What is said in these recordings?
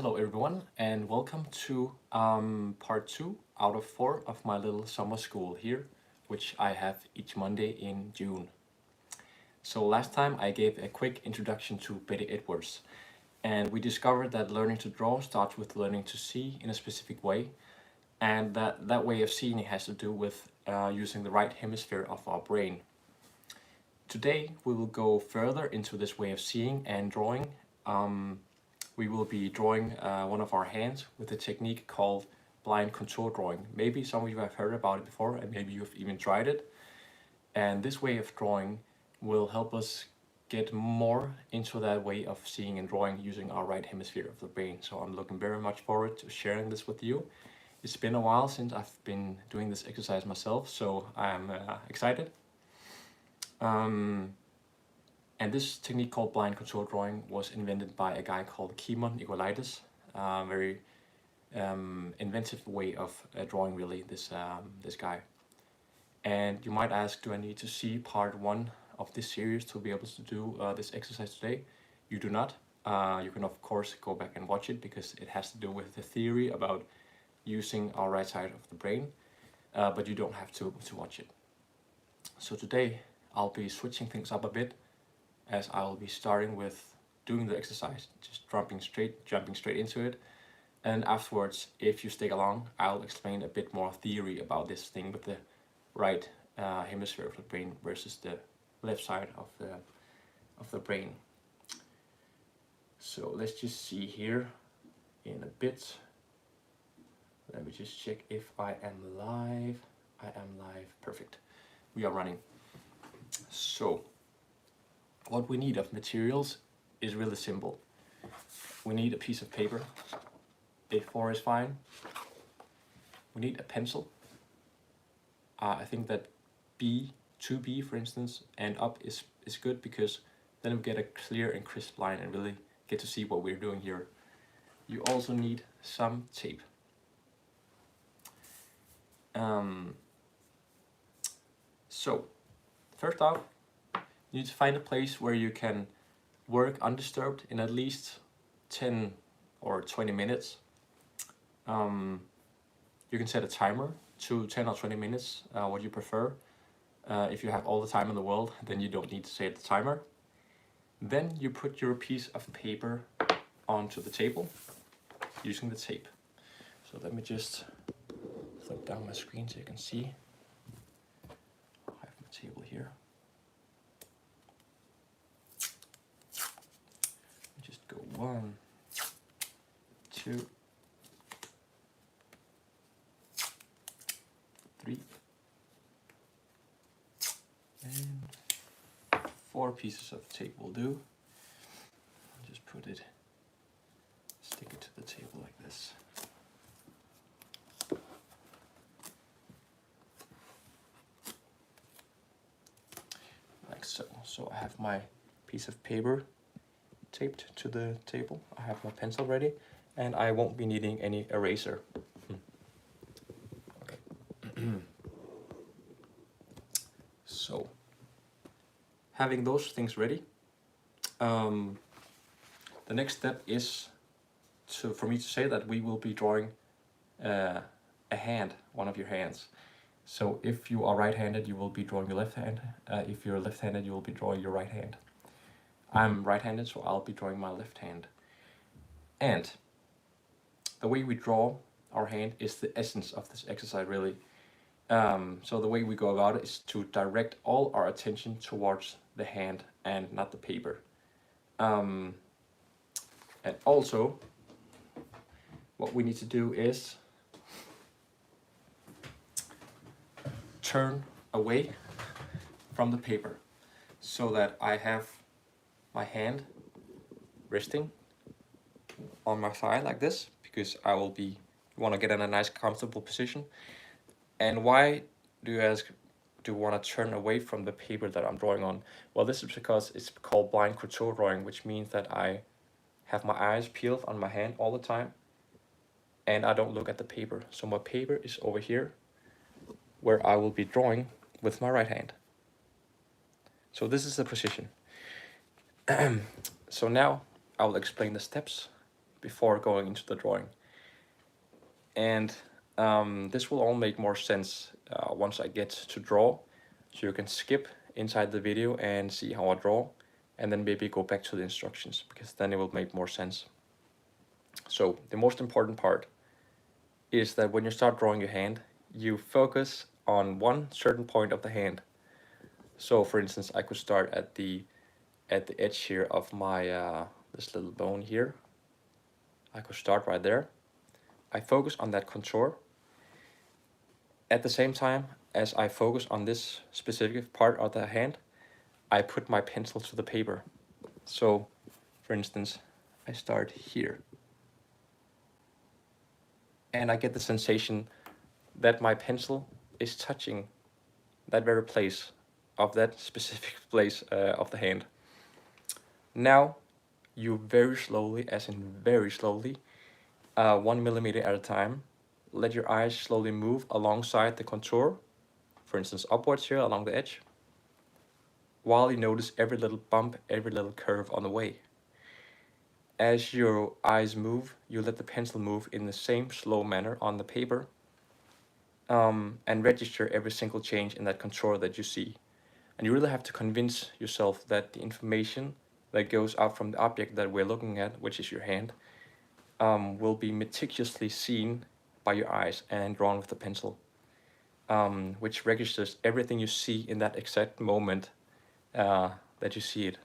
Hello everyone and welcome to part 2 out of 4 of my little summer school here, which I have each Monday in June. So last time I gave a quick introduction to Betty Edwards, and we discovered that learning to draw starts with learning to see in a specific way, and that way of seeing has to do with using the right hemisphere of our brain. Today we will go further into this way of seeing and drawing. We will be drawing one of our hands with a technique called blind contour drawing. Maybe some of you have heard about it before, and maybe you've even tried it. And this way of drawing will help us get more into that way of seeing and drawing using our right hemisphere of the brain. So I'm looking very much forward to sharing this with you. It's been a while since I've been doing this exercise myself, so I'm excited. And this technique called blind contour drawing was invented by a guy called Nicolaides. Very inventive way of drawing, really, this guy. And you might ask, do I need to see part 1 of this series to be able to do this exercise today? You do not. You can of course go back and watch it because it has to do with the theory about using our right side of the brain, but you don't have to watch it. So today I'll be switching things up a bit, as I'll be starting with doing the exercise, just jumping straight into it. And afterwards, if you stick along, I'll explain a bit more theory about this thing with the right hemisphere of the brain versus the left side of the brain. So let's just see here in a bit. Let me just check if I am live. I am live, perfect. We are running. So what we need of materials is really simple. We need a piece of paper. A4 is fine. We need a pencil. I think that 2B for instance and up is good, because then we get a clear and crisp line and really get to see what we're doing here. You also need some tape. So first off, you need to find a place where you can work undisturbed in at least 10 or 20 minutes. You can set a timer to 10 or 20 minutes, what you prefer. If you have all the time in the world, then you don't need to set the timer. Then you put your piece of paper onto the table using the tape. So let me just flip down my screen so you can see. I have my table here. Just go 1, 2, 3, and 4 pieces of tape will do. Just stick it to the table like this. Like so. So I have my piece of paper taped to the table. I have my pencil ready, and I won't be needing any eraser. Okay. So, having those things ready, the next step is for me to say that we will be drawing a hand, one of your hands. So if you are right-handed, you will be drawing your left hand. If you're left-handed, you will be drawing your right hand. I'm right-handed, so I'll be drawing my left hand. And the way we draw our hand is the essence of this exercise, really. So the way we go about it is to direct all our attention towards the hand and not the paper. And also, what we need to do is turn away from the paper so that I have my hand resting on my thigh like this, because I will be want to get in a nice comfortable position. And why do you ask, do you want to turn away from the paper that I'm drawing on? Well, this is because it's called blind contour drawing, which means that I have my eyes peeled on my hand all the time and I don't look at the paper. So my paper is over here where I will be drawing with my right hand. So this is the position. So now I will explain the steps before going into the drawing. And this will all make more sense once I get to draw, so you can skip inside the video and see how I draw, and then maybe go back to the instructions, because then it will make more sense. So the most important part is that when you start drawing your hand, you focus on one certain point of the hand. So for instance, I could start at the edge here of my this little bone here. I could start right there. I focus on that contour. At the same time as I focus on this specific part of the hand, I put my pencil to the paper. So for instance, I start here. And I get the sensation that my pencil is touching that very place of that specific place of the hand. Now you very slowly, as in very slowly, 1 millimeter at a time, let your eyes slowly move alongside the contour, for instance upwards here along the edge, while you notice every little bump, every little curve on the way. As your eyes move, you let the pencil move in the same slow manner on the paper, and register every single change in that contour that you see. And you really have to convince yourself that the information that goes out from the object that we're looking at, which is your hand, will be meticulously seen by your eyes and drawn with the pencil, which registers everything you see in that exact moment that you see it.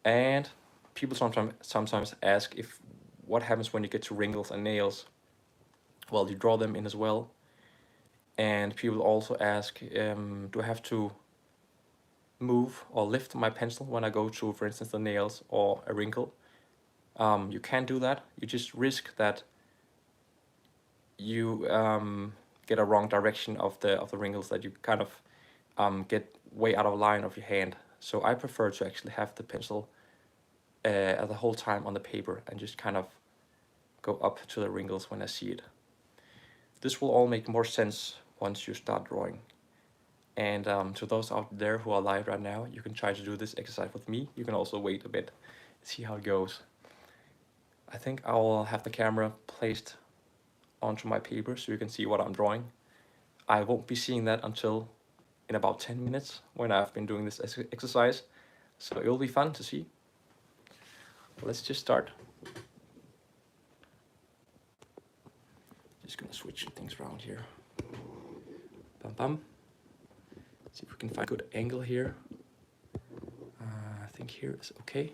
And people sometimes ask if what happens when you get to wrinkles and nails. Well, you draw them in as well. And people also ask, do I have to move or lift my pencil when I go to, for instance, the nails or a wrinkle? You can't do that. You just risk that you get a wrong direction of the wrinkles, that you kind of get way out of line of your hand. So I prefer to actually have the pencil the whole time on the paper and just kind of go up to the wrinkles when I see it. This will all make more sense once you start drawing. And to those out there who are live right now, you can try to do this exercise with me. You can also wait a bit, see how it goes. I think I will have the camera placed onto my paper so you can see what I'm drawing. I won't be seeing that until in about 10 minutes when I've been doing this exercise. So it'll be fun to see. Let's just start. Just gonna switch things around here. Bum bum. See if we can find a good angle here. I think here is okay.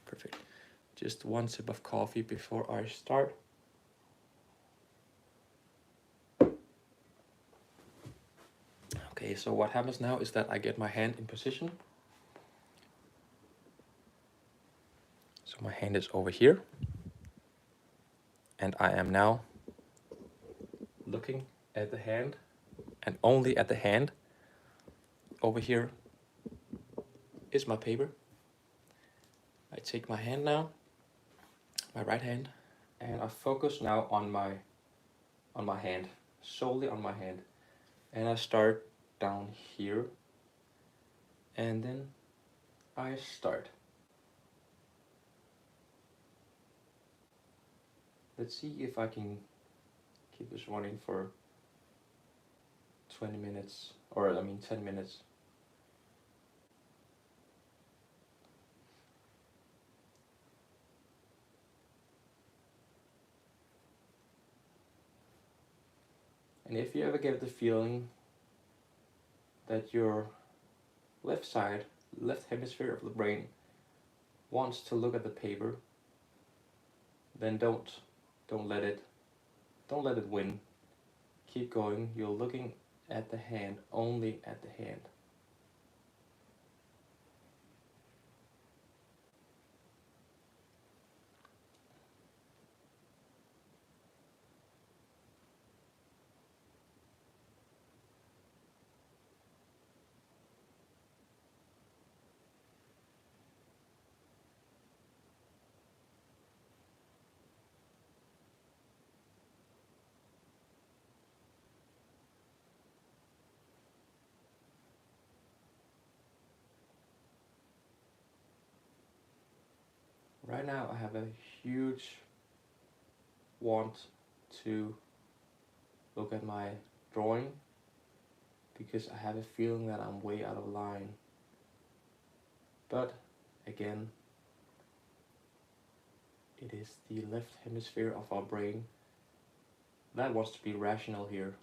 Perfect. Just one sip of coffee before I start. Okay, so what happens now is that I get my hand in position. So my hand is over here. And I am now looking at the hand, and only at the hand. Over here is my paper. I take my hand now, my right hand, and I focus now on my hand, solely on my hand. And I start down here, and then I start. Let's see if I can keep this running for 20 minutes, or 10 minutes. And if you ever get the feeling that your left side, left hemisphere of the brain wants to look at the paper, then don't let it win. Keep going. You're looking at the hand, only at the hand. Right now I have a huge want to look at my drawing because I have a feeling that I'm way out of line. But again, it is the left hemisphere of our brain that wants to be rational here.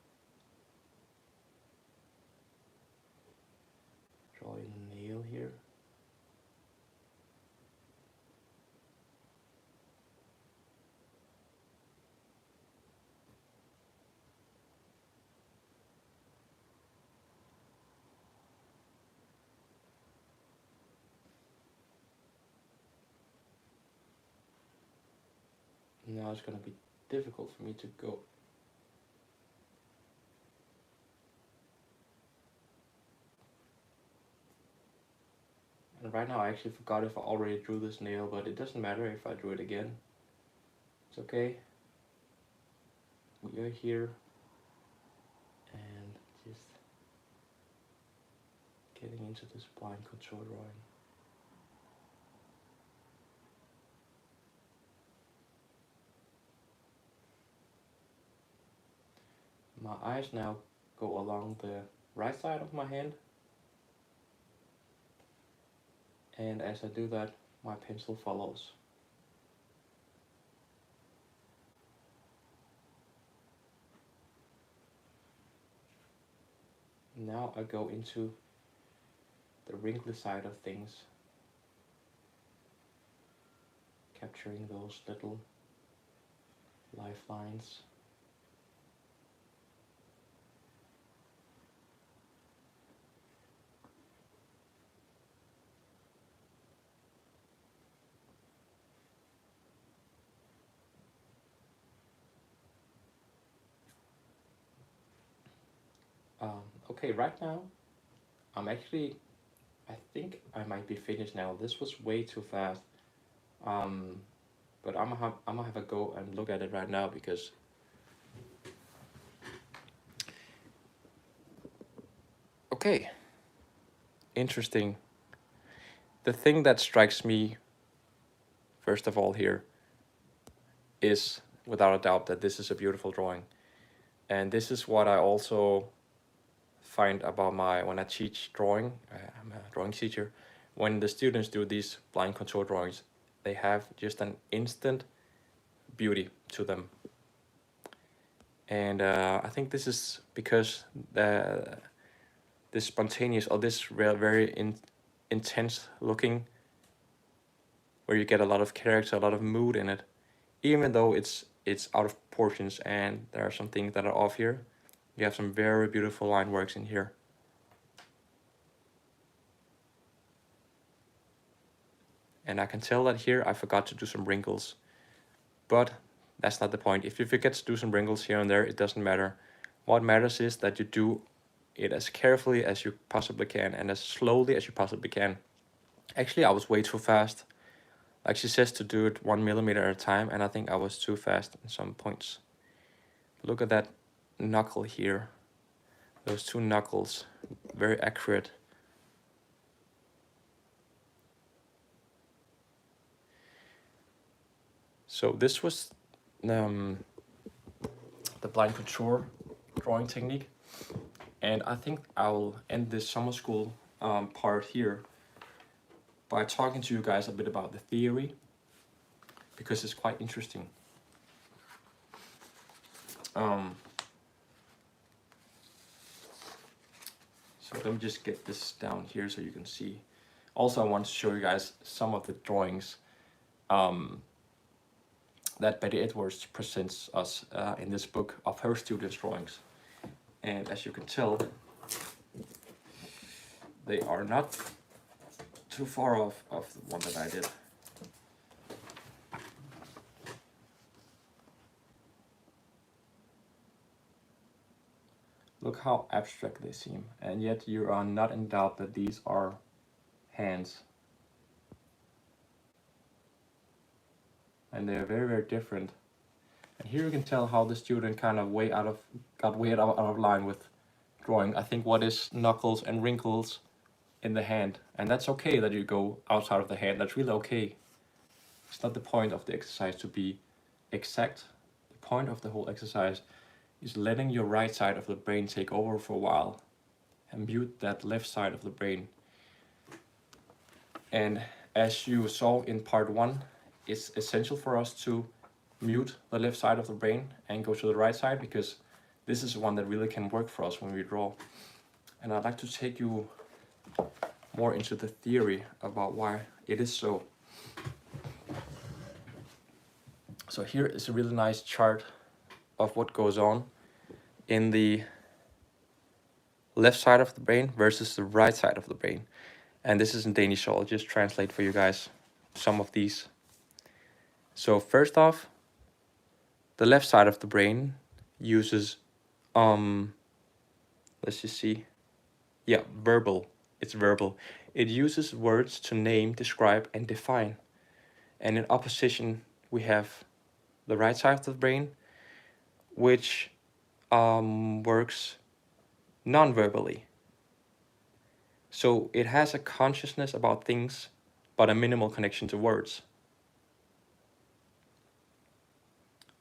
Draw a nail here. Now it's going to be difficult for me to go. And right now I actually forgot if I already drew this nail, but it doesn't matter if I drew it again. It's okay. We are here and just getting into this blind control drawing. My eyes now go along the right side of my hand, and as I do that, my pencil follows. Now I go into the wrinkly side of things, capturing those little lifelines. Okay, right now, I think I might be finished now. This was way too fast. But I'm gonna have a go and look at it right now because okay, interesting. The thing that strikes me first of all here is without a doubt that this is a beautiful drawing. And this is what I also find about when I teach drawing. I'm a drawing teacher. When the students do these blind control drawings, they have just an instant beauty to them. And I think this is because this spontaneous or this very intense looking, where you get a lot of character, a lot of mood in it, even though it's out of proportions and there are some things that are off here. You have some very beautiful line works in here. And I can tell that here I forgot to do some wrinkles, but that's not the point. If you forget to do some wrinkles here and there, it doesn't matter. What matters is that you do it as carefully as you possibly can and as slowly as you possibly can. Actually, I was way too fast. Like she says to do it 1 millimeter at a time, and I think I was too fast in some points. Look at that knuckle here. Those two knuckles, very accurate. So this was the blind contour drawing technique, and I think I'll end this summer school part here by talking to you guys a bit about the theory, because it's quite interesting. So let me just get this down here so you can see. Also, I want to show you guys some of the drawings that Betty Edwards presents us in this book of her students' drawings. And as you can tell, they are not too far off of the one that I did. Look how abstract they seem, and yet you are not in doubt that these are hands. And they are very, very different. And here you can tell how the student kind of got way out of line with drawing, I think, what is knuckles and wrinkles in the hand. And that's okay that you go outside of the hand, that's really okay. It's not the point of the exercise to be exact. The point of the whole exercise is letting your right side of the brain take over for a while and mute that left side of the brain. And as you saw in part 1, it's essential for us to mute the left side of the brain and go to the right side, because this is one that really can work for us when we draw. And I'd like to take you more into the theory about why it is so. So here is a really nice chart of what goes on in the left side of the brain versus the right side of the brain. And this is in Danish, so I'll just translate for you guys some of these. So first off, the left side of the brain uses, let's just see. Yeah, verbal. It's verbal. It uses words to name, describe, and define. And in opposition, we have the right side of the brain, which works non-verbally. So it has a consciousness about things, but a minimal connection to words.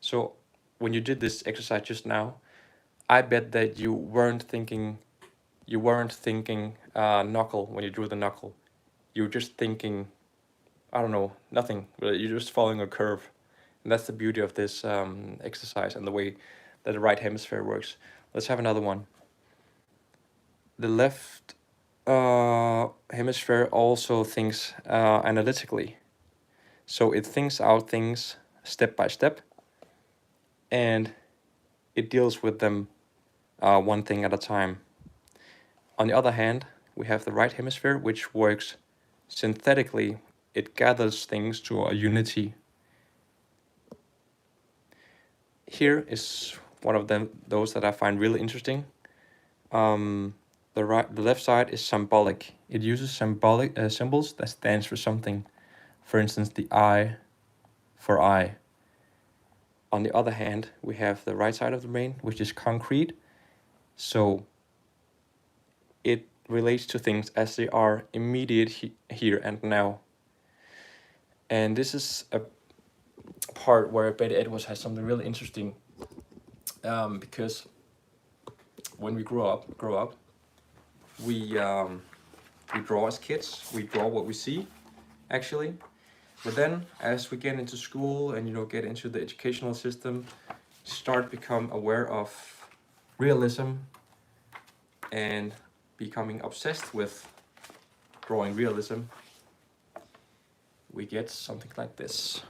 So when you did this exercise just now, I bet that you weren't thinking knuckle when you drew the knuckle. You were just thinking, I don't know, nothing. You're just following a curve. And that's the beauty of this exercise and the way that the right hemisphere works. Let's have another one. The left hemisphere also thinks analytically. So it thinks out things step by step, and it deals with them one thing at a time. On the other hand, we have the right hemisphere, which works synthetically. It gathers things to a unity. Here is one of those that I find really interesting. The left side is symbolic. It uses symbolic symbols that stands for something. For instance, the I for I. On the other hand, we have the right side of the brain, which is concrete. So it relates to things as they are immediate here and now. And this is a part where Beta Edwards has something really interesting, because when we grow up, we draw as kids. We draw what we see, actually. But then, as we get into school and get into the educational system, start become aware of realism and becoming obsessed with drawing realism, we get something like this.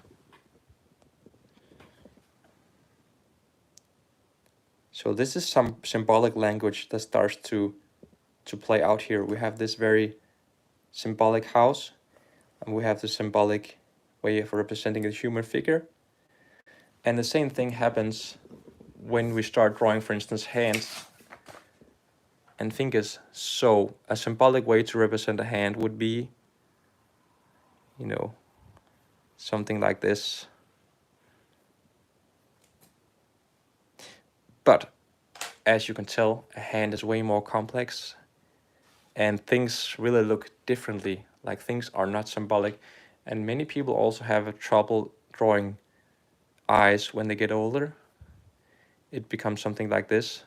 So this is some symbolic language that starts to play out here. We have this very symbolic house, and we have the symbolic way of representing a human figure. And the same thing happens when we start drawing, for instance, hands and fingers. So a symbolic way to represent a hand would be, something like this. But as you can tell, a hand is way more complex, and things really look differently. Like, things are not symbolic. And many people also have trouble drawing eyes when they get older. It becomes something like this.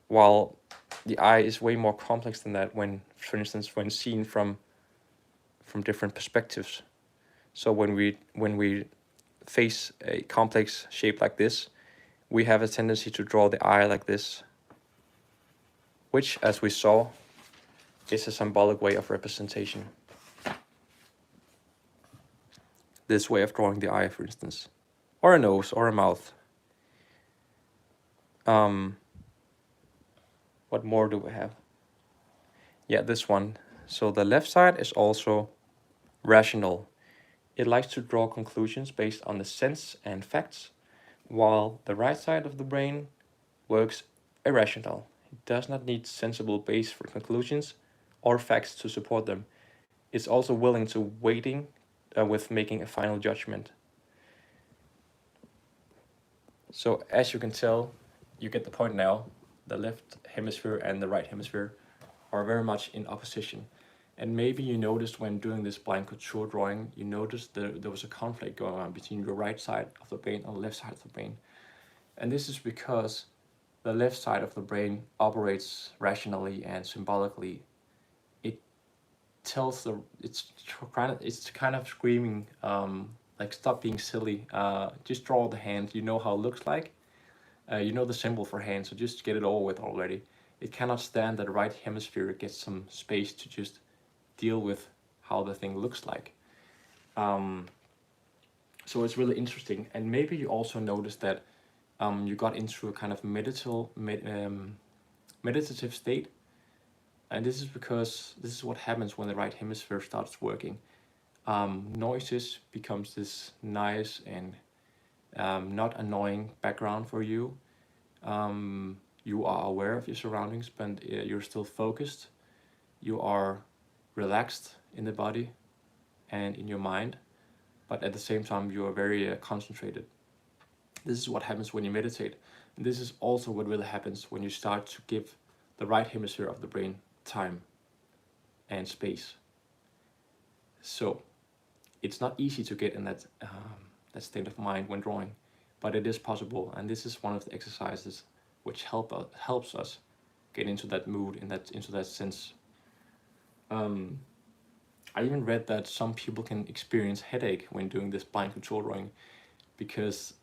While the eye is way more complex than that when, for instance, when seen from different perspectives. So when we face a complex shape like this, we have a tendency to draw the eye like this, which, as we saw, is a symbolic way of representation. This way of drawing the eye, for instance, or a nose, or a mouth. What more do we have? Yeah, this one. So the left side is also rational. It likes to draw conclusions based on the sense and facts, while the right side of the brain works irrational. It does not need sensible base for conclusions or facts to support them. It's also willing to waiting with making a final judgment. So as you can tell, you get the point now. The left hemisphere and the right hemisphere are very much in opposition. And maybe you noticed when doing this blind contour drawing, you noticed there was a conflict going on between your right side of the brain and the left side of the brain. And this is because the left side of the brain operates rationally and symbolically. It tells it's kind of screaming, like, stop being silly. Just draw the hand. You know how it looks like. You know the symbol for hand, so just get it over with already. It cannot stand that the right hemisphere gets some space to just deal with how the thing looks like. So it's really interesting. And maybe you also noticed that you got into a kind of meditative state. And this is because this is what happens when the right hemisphere starts working. Noises becomes this nice and not annoying background for you. You are aware of your surroundings, but you're still focused. You are relaxed in the body and in your mind, but at the same time you are very concentrated. This is what happens when you meditate. And this is also what really happens when you start to give the right hemisphere of the brain time and space. So it's not easy to get in that state of mind when drawing, but it is possible. And this is one of the exercises which helps us get into that mood, into that sense. I even read that some people can experience headache when doing this blind control drawing, because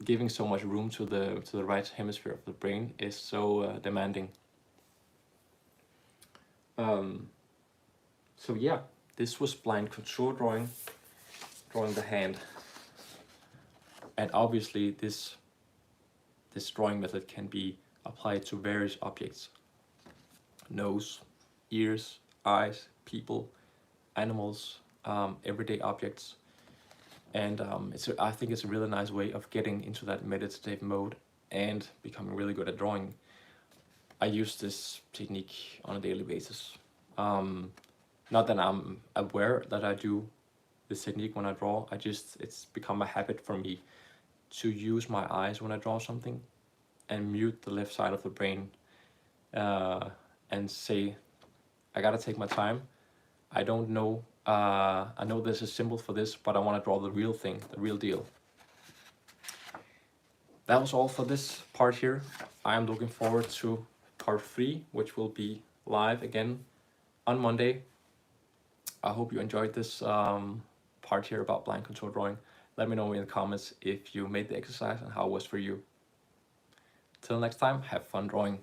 giving so much room to the right hemisphere of the brain is so demanding. So yeah, this was blind contour drawing the hand, and obviously this drawing method can be applied to various objects: nose, ears, eyes, people, animals, everyday objects. And I think it's a really nice way of getting into that meditative mode and becoming really good at drawing. I use this technique on a daily basis. Not that I'm aware that I do this technique when I draw. It's become a habit for me to use my eyes when I draw something and mute the left side of the brain, and say, I gotta take my time. I don't know. I know there's a symbol for this, but I want to draw the real thing, the real deal. That was all for this part here. I am looking forward to part 3, which will be live again on Monday. I hope you enjoyed this part here about blind contour drawing. Let me know in the comments if you made the exercise and how it was for you. Till next time, have fun drawing.